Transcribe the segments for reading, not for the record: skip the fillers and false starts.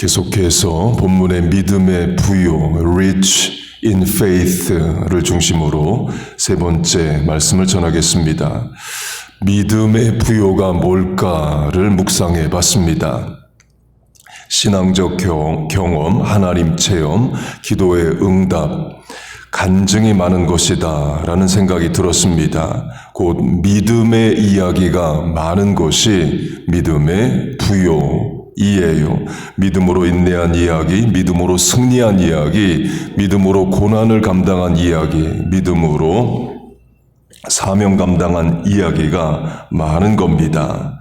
계속해서 본문의 믿음의 부요, rich in faith를 중심으로 세 번째 말씀을 전하겠습니다. 믿음의 부요가 뭘까를 묵상해 봤습니다. 신앙적 경험, 하나님 체험, 기도의 응답, 간증이 많은 것이다 라는 생각이 들었습니다. 곧 믿음의 이야기가 많은 것이 믿음의 부요이에요. 믿음으로 인내한 이야기, 믿음으로 승리한 이야기, 믿음으로 고난을 감당한 이야기, 믿음으로 사명 감당한 이야기가 많은 겁니다.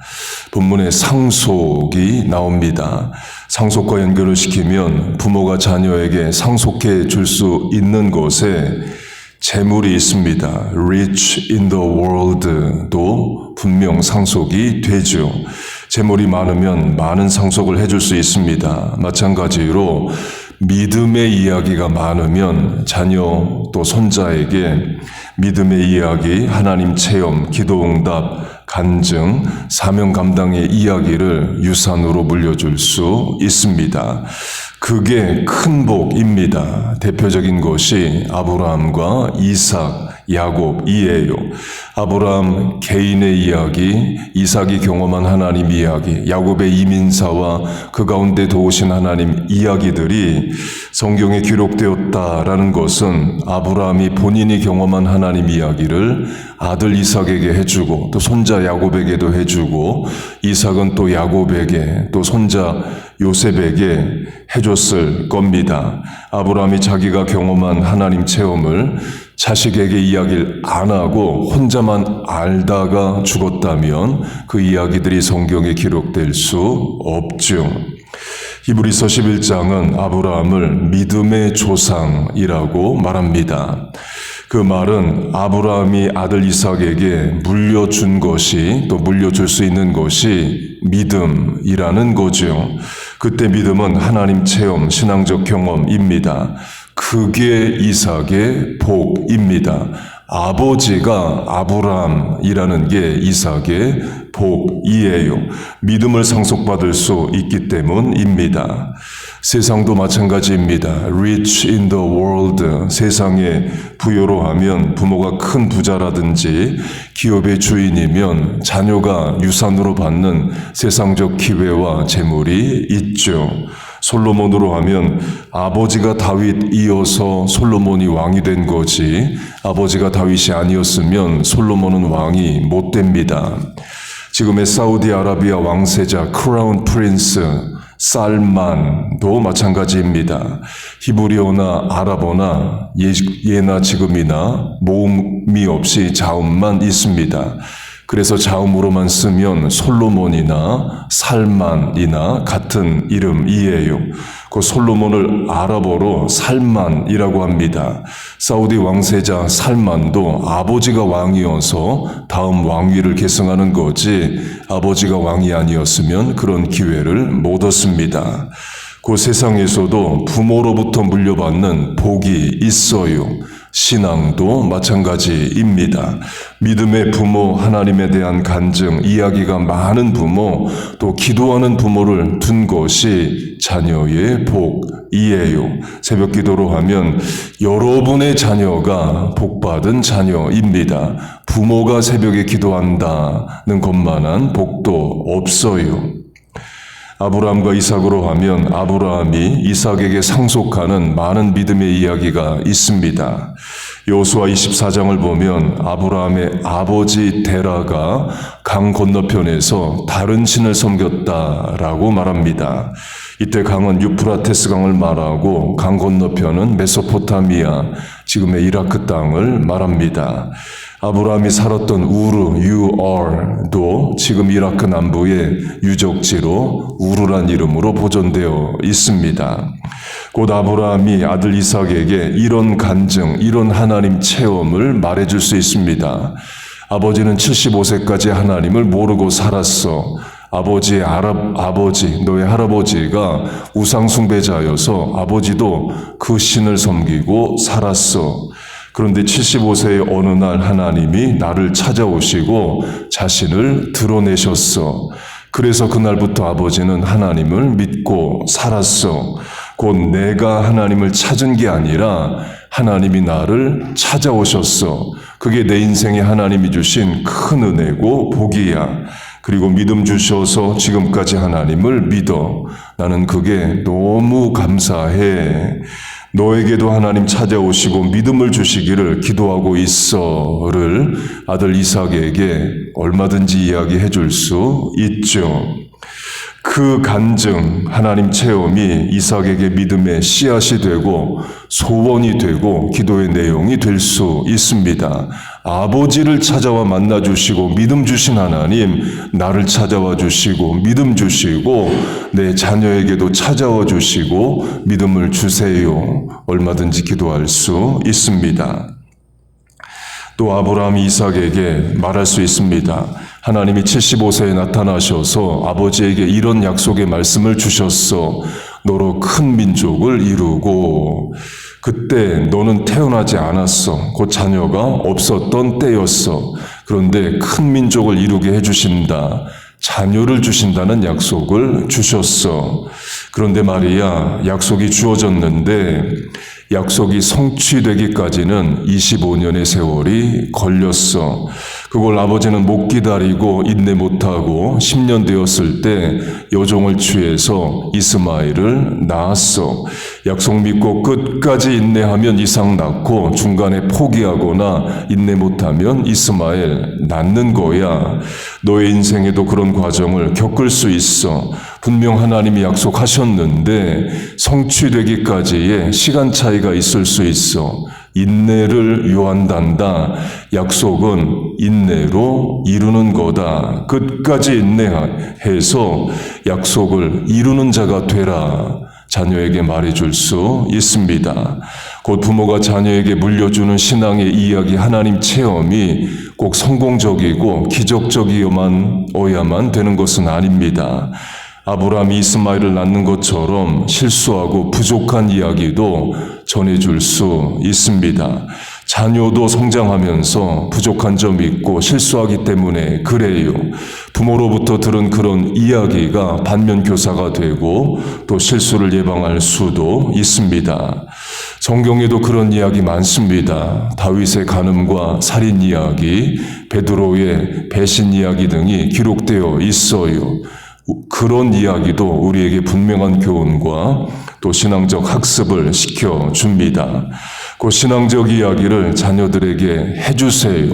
본문에 상속이 나옵니다. 상속과 연결을 시키면 부모가 자녀에게 상속해 줄 수 있는 곳에 재물이 있습니다. rich in the world도 분명 상속이 되죠. 재물이 많으면 많은 상속을 해줄 수 있습니다. 마찬가지로 믿음의 이야기가 많으면 자녀 또 손자에게 믿음의 이야기, 하나님 체험, 기도 응답, 간증, 사명 감당의 이야기를 유산으로 물려줄 수 있습니다. 그게 큰 복입니다. 대표적인 것이 아브라함과 이삭, 야곱이에요. 아브라함 개인의 이야기, 이삭이 경험한 하나님 이야기, 야곱의 이민사와 그 가운데 도우신 하나님 이야기들이 성경에 기록되었다라는 것은 아브라함이 본인이 경험한 하나님 이야기를 아들 이삭에게 해주고 또 손자 야곱에게도 해주고 이삭은 또 야곱에게 또 손자 요셉에게 해줬을 겁니다. 아브라함이 자기가 경험한 하나님 체험을 자식에게 이야기를 안 하고 혼자만 알다가 죽었다면 그 이야기들이 성경에 기록될 수 없죠. 히브리서 11장은 아브라함을 믿음의 조상이라고 말합니다. 그 말은 아브라함이 아들 이삭에게 물려준 것이 또 물려줄 수 있는 것이 믿음이라는 거죠. 그때 믿음은 하나님 체험, 신앙적 경험입니다. 그게 이삭의 복입니다. 아버지가 아브라함이라는 게 이삭의 복이에요. 믿음을 상속받을 수 있기 때문입니다. 세상도 마찬가지입니다. rich in the world, 세상에 부여로 하면 부모가 큰 부자라든지 기업의 주인이면 자녀가 유산으로 받는 세상적 기회와 재물이 있죠. 솔로몬으로 하면 아버지가 다윗 이어서 솔로몬이 왕이 된 거지 아버지가 다윗이 아니었으면 솔로몬은 왕이 못 됩니다. 지금의 사우디아라비아 왕세자 크라운 프린스 살만도 마찬가지입니다. 히브리어나 아랍어나 예나 지금이나 모음이 없이 자음만 있습니다. 그래서 자음으로만 쓰면 솔로몬이나 살만이나 같은 이름이에요. 그 솔로몬을 아랍어로 살만이라고 합니다. 사우디 왕세자 살만도 아버지가 왕이어서 다음 왕위를 계승하는 거지 아버지가 왕이 아니었으면 그런 기회를 못 얻습니다. 그 세상에서도 부모로부터 물려받는 복이 있어요. 신앙도 마찬가지입니다. 믿음의 부모, 하나님에 대한 간증, 이야기가 많은 부모, 또 기도하는 부모를 둔 것이 자녀의 복이에요. 새벽 기도로 하면 여러분의 자녀가 복받은 자녀입니다. 부모가 새벽에 기도한다는 것만한 복도 없어요. 아브라함과 이삭으로 하면 아브라함이 이삭에게 상속하는 많은 믿음의 이야기가 있습니다. 여호수아 24장을 보면 아브라함의 아버지 데라가 강 건너편에서 다른 신을 섬겼다라고 말합니다. 이때 강은 유프라테스 강을 말하고 강 건너편은 메소포타미아, 지금의 이라크 땅을 말합니다. 아브라함이 살았던 우르도 지금 이라크 남부의 유적지로 우르란 이름으로 보존되어 있습니다. 곧 아브라함이 아들 이삭에게 이런 간증, 이런 하나님 체험을 말해줄 수 있습니다. 아버지는 75세까지 하나님을 모르고 살았어. 아버지, 너의 할아버지가 우상숭배자여서 아버지도 그 신을 섬기고 살았어. 그런데 75세의 어느 날 하나님이 나를 찾아오시고 자신을 드러내셨어. 그래서 그날부터 아버지는 하나님을 믿고 살았어. 곧 내가 하나님을 찾은 게 아니라 하나님이 나를 찾아오셨어. 그게 내 인생에 하나님이 주신 큰 은혜고 복이야. 그리고 믿음 주셔서 지금까지 하나님을 믿어. 나는 그게 너무 감사해. 너에게도 하나님 찾아오시고 믿음을 주시기를 기도하고 있어를 아들 이삭에게 얼마든지 이야기해 줄 수 있죠. 그 간증, 하나님 체험이 이삭에게 믿음의 씨앗이 되고 소원이 되고 기도의 내용이 될 수 있습니다. 아버지를 찾아와 만나주시고 믿음 주신 하나님, 나를 찾아와 주시고 믿음 주시고 내 자녀에게도 찾아와 주시고 믿음을 주세요. 얼마든지 기도할 수 있습니다. 또 아브라함이 이삭에게 말할 수 있습니다. 하나님이 75세에 나타나셔서 아버지에게 이런 약속의 말씀을 주셨어. 너로 큰 민족을 이루고 그때 너는 태어나지 않았어. 곧 자녀가 없었던 때였어. 그런데 큰 민족을 이루게 해주신다. 자녀를 주신다는 약속을 주셨어. 그런데 말이야, 약속이 주어졌는데 약속이 성취되기까지는 25년의 세월이 걸렸어. 그걸 아버지는 못 기다리고 인내 못하고 10년 되었을 때 여종을 취해서 이스마엘을 낳았어. 약속 믿고 끝까지 인내하면 이삭 낳고 중간에 포기하거나 인내 못하면 이스마엘 낳는 거야. 너의 인생에도 그런 과정을 겪을 수 있어. 분명 하나님이 약속하셨는데 성취되기까지의 시간 차이가 있을 수 있어. 인내를 요한단다. 약속은 인내로 이루는 거다. 끝까지 인내해서 약속을 이루는 자가 되라. 자녀에게 말해줄 수 있습니다. 곧 부모가 자녀에게 물려주는 신앙의 이야기, 하나님 체험이 꼭 성공적이고 기적적이어야만 되는 것은 아닙니다. 아브라함이 이스마엘을 낳는 것처럼 실수하고 부족한 이야기도 전해줄 수 있습니다. 자녀도 성장하면서 부족한 점이 있고 실수하기 때문에 그래요. 부모로부터 들은 그런 이야기가 반면교사가 되고 또 실수를 예방할 수도 있습니다. 성경에도 그런 이야기 많습니다. 다윗의 간음과 살인 이야기, 베드로의 배신 이야기 등이 기록되어 있어요. 그런 이야기도 우리에게 분명한 교훈과 또 신앙적 학습을 시켜줍니다. 그 신앙적 이야기를 자녀들에게 해주세요.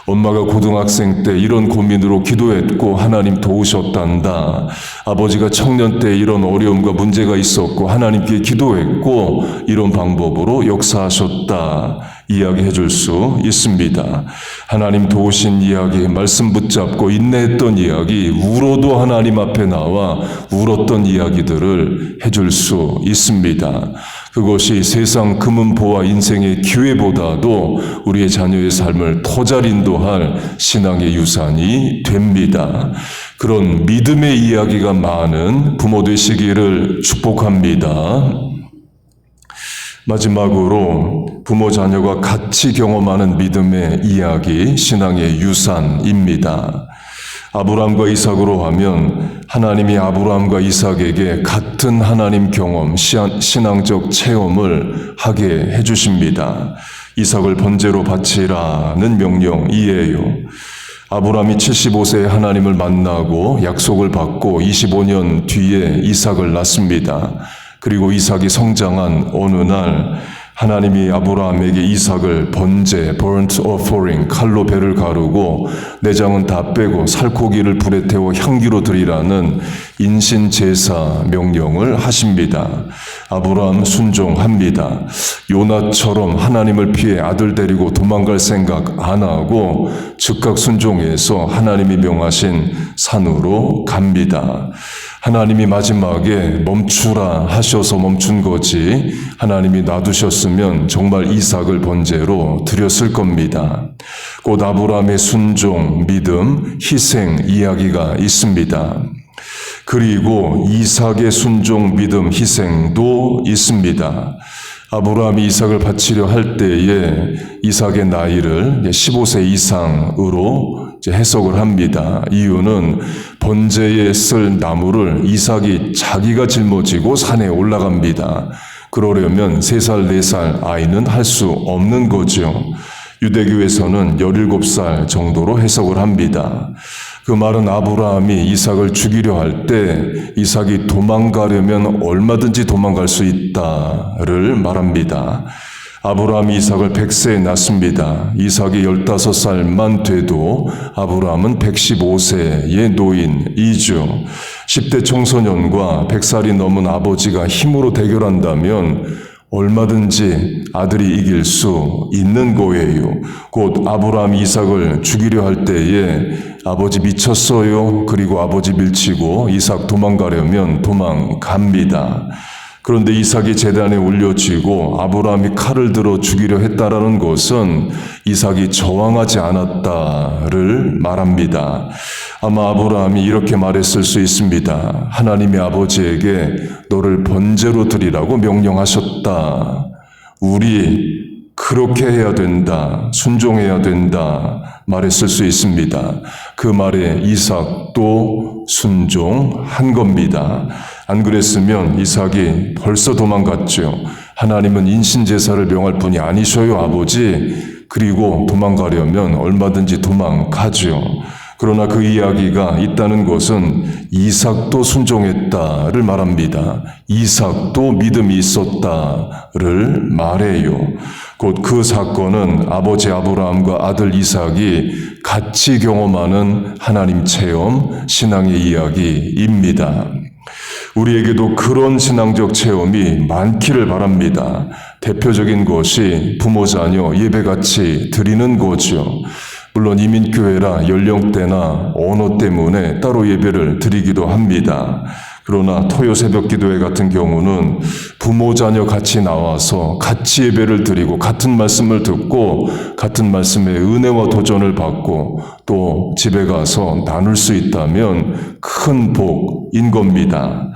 엄마가 고등학생 때 이런 고민으로 기도했고 하나님 도우셨단다. 아버지가 청년 때 이런 어려움과 문제가 있었고 하나님께 기도했고 이런 방법으로 역사하셨다. 이야기해 줄 수 있습니다. 하나님 도우신 이야기, 말씀 붙잡고 인내했던 이야기, 울어도 하나님 앞에 나와 울었던 이야기들을 해줄 수 있습니다. 그것이 세상 금은보화 인생의 기회보다도 우리의 자녀의 삶을 더 잘 인도할 신앙의 유산이 됩니다. 그런 믿음의 이야기가 많은 부모 되시기를 축복합니다. 마지막으로 부모 자녀가 같이 경험하는 믿음의 이야기, 신앙의 유산입니다. 아브라함과 이삭으로 하면 하나님이 아브라함과 이삭에게 같은 하나님 경험, 신앙적 체험을 하게 해주십니다. 이삭을 번제로 바치라는 명령이에요. 아브라함이 75세에 하나님을 만나고 약속을 받고 25년 뒤에 이삭을 낳습니다. 그리고 이삭이 성장한 어느 날 하나님이 아브라함에게 이삭을 번제, burnt offering, 칼로 배를 가르고 내장은 다 빼고 살코기를 불에 태워 향기로 드리라는 인신 제사 명령을 하십니다. 아브라함 순종합니다. 요나처럼 하나님을 피해 아들 데리고 도망갈 생각 안 하고 즉각 순종해서 하나님이 명하신 산으로 갑니다. 하나님이 마지막에 멈추라 하셔서 멈춘 거지 하나님이 놔두셨으면 정말 이삭을 번제로 드렸을 겁니다. 곧 아브라함의 순종, 믿음, 희생 이야기가 있습니다. 그리고 이삭의 순종, 믿음, 희생도 있습니다. 아브라함이 이삭을 바치려 할 때에 이삭의 나이를 15세 이상으로 해석을 합니다. 이유는 번제에 쓸 나무를 이삭이 자기가 짊어지고 산에 올라갑니다. 그러려면 3살, 4살 아이는 할 수 없는 거죠. 유대교에서는 17살 정도로 해석을 합니다. 그 말은 아브라함이 이삭을 죽이려 할 때 이삭이 도망가려면 얼마든지 도망갈 수 있다를 말합니다. 아브라함이 이삭을 100세에 낳습니다. 이삭이 15살만 돼도 아브라함은 115세의 노인이죠. 10대 청소년과 100살이 넘은 아버지가 힘으로 대결한다면 얼마든지 아들이 이길 수 있는 거예요. 곧 아브라함이 이삭을 죽이려 할 때에 아버지 미쳤어요. 그리고 아버지 밀치고 이삭 도망가려면 도망갑니다. 그런데 이삭이 제단에 올려지고 아브라함이 칼을 들어 죽이려 했다라는 것은 이삭이 저항하지 않았다를 말합니다. 아마 아브라함이 이렇게 말했을 수 있습니다. 하나님이 아버지에게 너를 번제로 드리라고 명령하셨다. 우리 그렇게 해야 된다. 순종해야 된다. 말했을 수 있습니다. 그 말에 이삭도 순종한 겁니다. 안 그랬으면 이삭이 벌써 도망갔죠. 하나님은 인신제사를 명할 분이 아니셔요, 아버지. 그리고 도망가려면 얼마든지 도망가죠. 그러나 그 이야기가 있다는 것은 이삭도 순종했다를 말합니다. 이삭도 믿음이 있었다를 말해요. 곧 그 사건은 아버지 아브라함과 아들 이삭이 같이 경험하는 하나님 체험, 신앙의 이야기입니다. 우리에게도 그런 신앙적 체험이 많기를 바랍니다. 대표적인 것이 부모 자녀 예배같이 드리는 거죠. 물론 이민교회라 연령대나 언어 때문에 따로 예배를 드리기도 합니다. 그러나 토요 새벽 기도회 같은 경우는 부모 자녀 같이 나와서 같이 예배를 드리고 같은 말씀을 듣고 같은 말씀의 은혜와 도전을 받고 또 집에 가서 나눌 수 있다면 큰 복인 겁니다.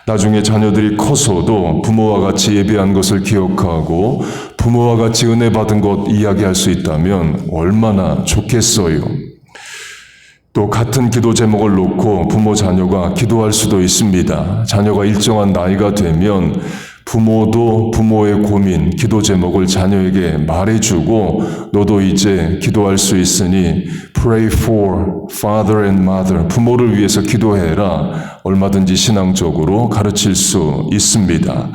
나중에 자녀들이 커서도 부모와 같이 예배한 것을 기억하고 부모와 같이 은혜 받은 것 이야기할 수 있다면 얼마나 좋겠어요. 또 같은 기도 제목을 놓고 부모 자녀가 기도할 수도 있습니다. 자녀가 일정한 나이가 되면 부모도 부모의 고민, 기도 제목을 자녀에게 말해주고 너도 이제 기도할 수 있으니 pray for father and mother, 부모를 위해서 기도해라. 얼마든지 신앙적으로 가르칠 수 있습니다.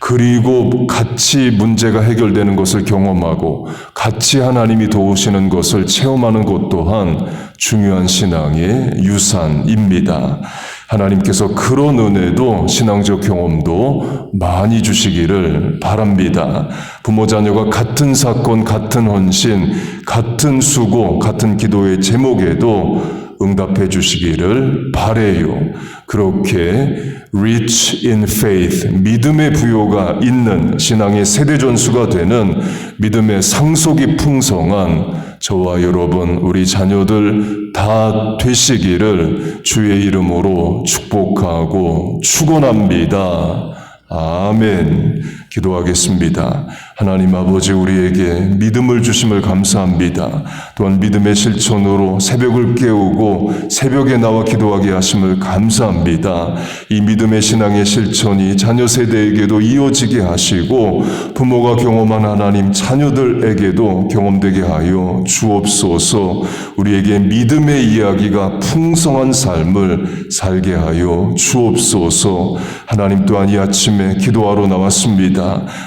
그리고 같이 문제가 해결되는 것을 경험하고 같이 하나님이 도우시는 것을 체험하는 것 또한 중요한 신앙의 유산입니다. 하나님께서 그런 은혜도 신앙적 경험도 많이 주시기를 바랍니다. 부모 자녀가 같은 사건, 같은 헌신, 같은 수고, 같은 기도의 제목에도 응답해 주시기를 바라요. 그렇게 rich in faith, 믿음의 부요가 있는 신앙의 세대 전수가 되는 믿음의 상속이 풍성한 저와 여러분, 우리 자녀들 다 되시기를 주의 이름으로 축복하고 축원합니다. 아멘. 기도하겠습니다. 하나님 아버지, 우리에게 믿음을 주심을 감사합니다. 또한 믿음의 실천으로 새벽을 깨우고 새벽에 나와 기도하게 하심을 감사합니다. 이 믿음의 신앙의 실천이 자녀 세대에게도 이어지게 하시고 부모가 경험한 하나님 자녀들에게도 경험되게 하여 주옵소서. 우리에게 믿음의 이야기가 풍성한 삶을 살게 하여 주옵소서. 하나님 또한 이 아침에 기도하러 나왔습니다.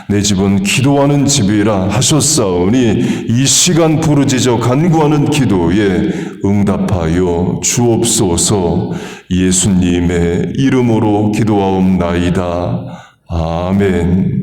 내 집은 기도하는 집이라 하셨사오니 이 시간 부르짖어 간구하는 기도에 응답하여 주옵소서. 예수님의 이름으로 기도하옵나이다. 아멘.